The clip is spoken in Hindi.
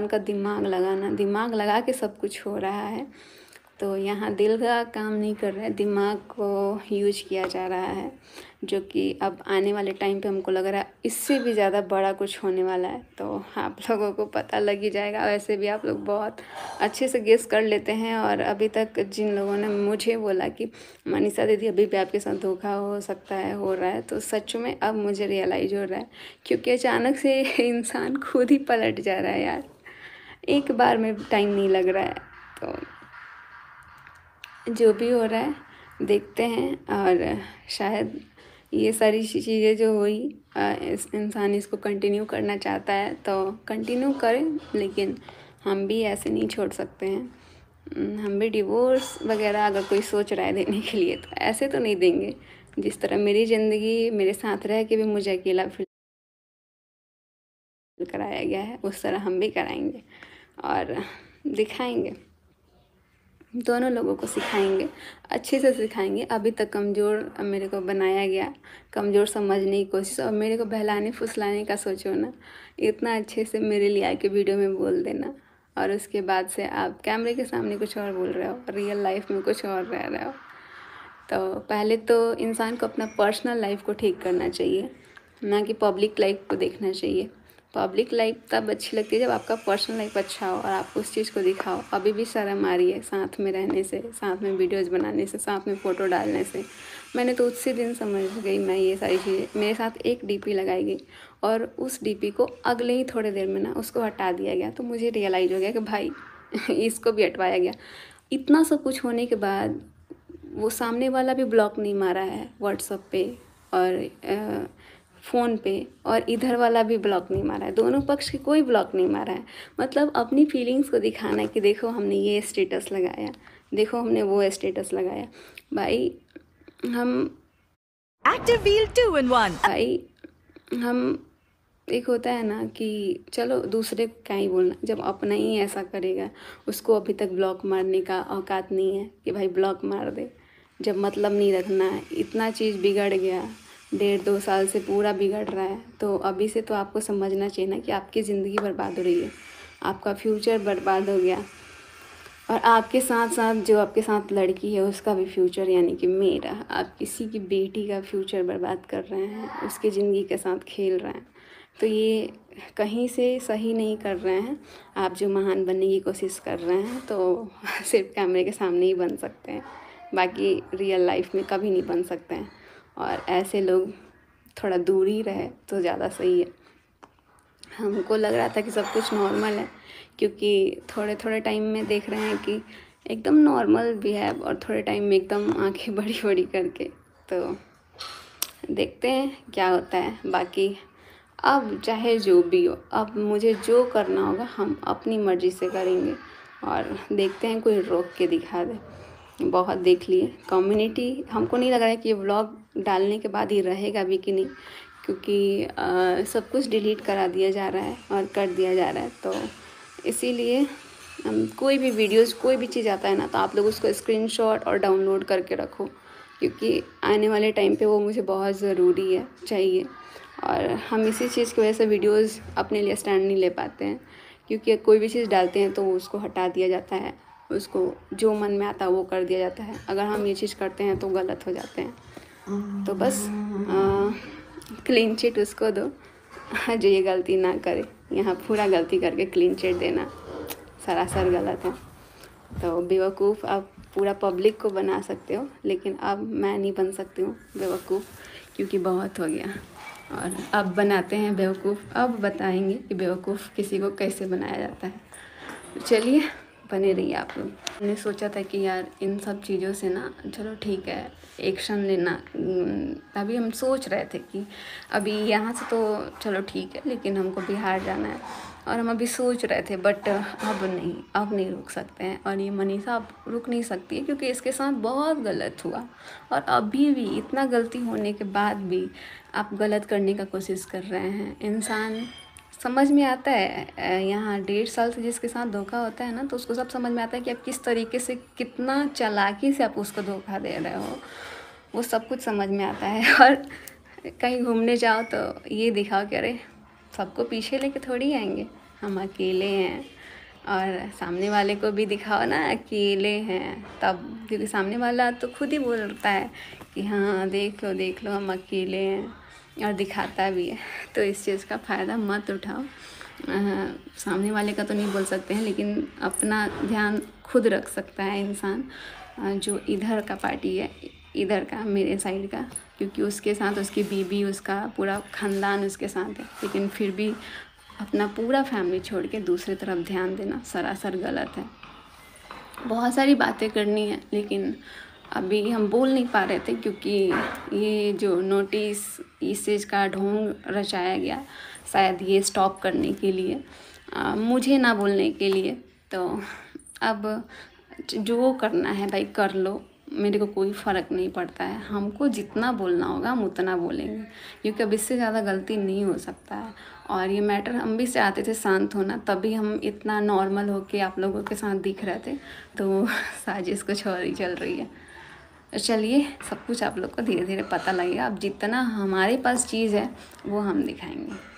इंसान का दिमाग लगा के सब कुछ हो रहा है। तो यहाँ दिल का काम नहीं कर रहा है, दिमाग को यूज किया जा रहा है, जो कि अब आने वाले टाइम पे हमको लग रहा है इससे भी ज़्यादा बड़ा कुछ होने वाला है। तो आप लोगों को पता लग ही जाएगा। वैसे भी आप लोग बहुत अच्छे से गेस कर लेते हैं। और अभी तक जिन लोगों ने मुझे बोला कि मनीषा दीदी अभी भी आपके साथ धोखा हो सकता है, हो रहा है, तो सच में अब मुझे रियलाइज़ हो रहा है, क्योंकि अचानक से इंसान खुद ही पलट जा रहा है यार। एक बार में टाइम नहीं लग रहा है। तो जो भी हो रहा है देखते हैं। और शायद ये सारी चीज़ें जो हुई, इस इंसान इसको कंटिन्यू करना चाहता है तो कंटिन्यू करें, लेकिन हम भी ऐसे नहीं छोड़ सकते हैं। हम भी डिवोर्स वगैरह अगर कोई सोच रहा है देने के लिए तो ऐसे तो नहीं देंगे। जिस तरह मेरी ज़िंदगी मेरे साथ रह के भी मुझे अकेला फील कराया गया है, उस तरह हम भी कराएंगे और दिखाएंगे, दोनों लोगों को सिखाएंगे, अच्छे से सिखाएंगे। अभी तक कमज़ोर मेरे को बनाया गया, कमज़ोर समझने की कोशिश, और मेरे को बहलाने फुसलाने का सोचो ना, इतना अच्छे से मेरे लिए आके वीडियो में बोल देना, और उसके बाद से आप कैमरे के सामने कुछ और बोल रहे हो, रियल लाइफ में कुछ और रह रहे हो। तो पहले तो इंसान को अपना पर्सनल लाइफ को ठीक करना चाहिए, ना कि पब्लिक लाइफ को देखना चाहिए। पब्लिक लाइफ तब अच्छी लगती है जब आपका पर्सनल लाइफ अच्छा हो और आप उस चीज़ को दिखाओ। अभी भी शर्म आ रही है साथ में रहने से, साथ में वीडियोज़ बनाने से, साथ में फ़ोटो डालने से। मैंने तो उसी दिन समझ गई मैं ये सारी चीज़ें। मेरे साथ एक डीपी लगाई गई और उस डीपी को अगले ही थोड़े देर में ना उसको हटा दिया गया। तो मुझे रियलाइज़ हो गया कि भाई इसको भी हटवाया गया। इतना सब कुछ होने के बाद वो सामने वाला भी ब्लॉक नहीं मारा है व्हाट्सएप पे और फ़ोन पे, और इधर वाला भी ब्लॉक नहीं मारा है। दोनों पक्ष के कोई ब्लॉक नहीं मारा है। मतलब अपनी फीलिंग्स को दिखाना है कि देखो हमने ये स्टेटस लगाया, देखो हमने वो स्टेटस लगाया। भाई हम Active Wheel 2 in 1. भाई हम एक होता है ना कि चलो दूसरे को क्या ही बोलना, जब अपना ही ऐसा करेगा, उसको अभी तक ब्लॉक मारने का औकात नहीं है कि भाई ब्लॉक मार दे। जब मतलब नहीं रखना है, इतना चीज़ बिगड़ गया, 1.5-2 साल से पूरा बिगड़ रहा है, तो अभी से तो आपको समझना चाहिए ना कि आपकी ज़िंदगी बर्बाद हो रही है, आपका फ्यूचर बर्बाद हो गया, और आपके साथ साथ जो आपके साथ लड़की है उसका भी फ्यूचर, यानी कि मेरा, आप किसी की बेटी का फ्यूचर बर्बाद कर रहे हैं, उसकी ज़िंदगी के साथ खेल रहे हैं। तो ये कहीं से सही नहीं कर रहे हैं। आप जो महान बनने की कोशिश कर रहे हैं तो सिर्फ कैमरे के सामने ही बन सकते हैं, बाकी रियल लाइफ में कभी नहीं बन सकते हैं। और ऐसे लोग थोड़ा दूर ही रहे तो ज़्यादा सही है। हमको लग रहा था कि सब कुछ नॉर्मल है, क्योंकि थोड़े थोड़े टाइम में देख रहे हैं कि एकदम नॉर्मल बिहेव, और थोड़े टाइम में एकदम आंखें बड़ी बड़ी करके। तो देखते हैं क्या होता है। बाकी अब चाहे जो भी हो, अब मुझे जो करना होगा हम अपनी मर्ज़ी से करेंगे, और देखते हैं कोई रोक के दिखा दे। बहुत देख लिए कम्युनिटी, हमको नहीं लग रहा है कि ये व्लॉग डालने के बाद ही रहेगा भी कि नहीं, क्योंकि सब कुछ डिलीट करा दिया जा रहा है और कर दिया जा रहा है। तो इसीलिए कोई भी वीडियोज़, कोई भी चीज़ आता है ना, तो आप लोग उसको स्क्रीनशॉट और डाउनलोड करके रखो, क्योंकि आने वाले टाइम पे वो मुझे बहुत ज़रूरी है, चाहिए। और हम इसी चीज़ की वजह से वीडियोज़ अपने लिए स्टैंड नहीं ले पाते हैं, क्योंकि कोई भी चीज़ डालते हैं तो उसको हटा दिया जाता है, उसको जो मन में आता है वो कर दिया जाता है। अगर हम ये चीज़ करते हैं तो गलत हो जाते हैं। तो बस क्लीन चिट उसको दो जो ये गलती ना करे। यहाँ पूरा गलती करके क्लीन चिट देना सरासर गलत है। तो बेवकूफ़ आप पूरा पब्लिक को बना सकते हो, लेकिन अब मैं नहीं बन सकती हूँ बेवकूफ़, क्योंकि बहुत हो गया। और अब बनाते हैं बेवकूफ़, अब बताएंगे कि बेवकूफ़ किसी को कैसे बनाया जाता है। चलिए बने रहिए आप लोग। मैंने सोचा था कि यार इन सब चीज़ों से ना, चलो ठीक है एक्शन लेना, अभी हम सोच रहे थे कि अभी यहाँ से तो चलो ठीक है, लेकिन हमको बिहार जाना है, और हम अभी सोच रहे थे, बट अब नहीं रुक सकते हैं। और ये मनीषा अब रुक नहीं सकती है, क्योंकि इसके साथ बहुत गलत हुआ, और अभी भी इतना गलती होने के बाद भी आप गलत करने का कोशिश कर रहे हैं। इंसान समझ में आता है, यहाँ 1.5 साल से जिसके साथ धोखा होता है ना, तो उसको सब समझ में आता है कि आप किस तरीके से, कितना चालाकी से आप उसको धोखा दे रहे हो, वो सब कुछ समझ में आता है। और कहीं घूमने जाओ तो ये दिखाओ कि अरे सबको पीछे लेके थोड़ी आएंगे, हम अकेले हैं, और सामने वाले को भी दिखाओ ना अकेले हैं तब, क्योंकि सामने वाला तो खुद ही बोलता है कि हाँ देख लो हम अकेले हैं, और दिखाता भी है। तो इस चीज़ का फ़ायदा मत उठाओ। सामने वाले का तो नहीं बोल सकते हैं, लेकिन अपना ध्यान खुद रख सकता है इंसान। जो इधर का पार्टी है, इधर का मेरे साइड का, क्योंकि उसके साथ उसकी बीबी, उसका पूरा ख़ानदान उसके साथ है, लेकिन फिर भी अपना पूरा फैमिली छोड़ के दूसरी तरफ ध्यान देना सरासर गलत है। बहुत सारी बातें करनी है, लेकिन अभी हम बोल नहीं पा रहे थे, क्योंकि ये जो नोटिस इस चीज़ का ढोंग रचाया गया, शायद ये स्टॉप करने के लिए, मुझे ना बोलने के लिए। तो अब जो करना है भाई कर लो, मेरे को कोई फ़र्क नहीं पड़ता है। हमको जितना बोलना होगा हम उतना बोलेंगे, क्योंकि अब इससे ज़्यादा गलती नहीं हो सकता है। और ये मैटर हम भी चाहते थे शांत होना, तभी हम इतना नॉर्मल होके आप लोगों के साथ दिख रहे थे। तो साजिश कुछ और ही चल रही है। तो चलिए, सब कुछ आप लोग को धीरे धीरे पता लगेगा। अब जितना हमारे पास चीज़ है वो हम दिखाएंगे।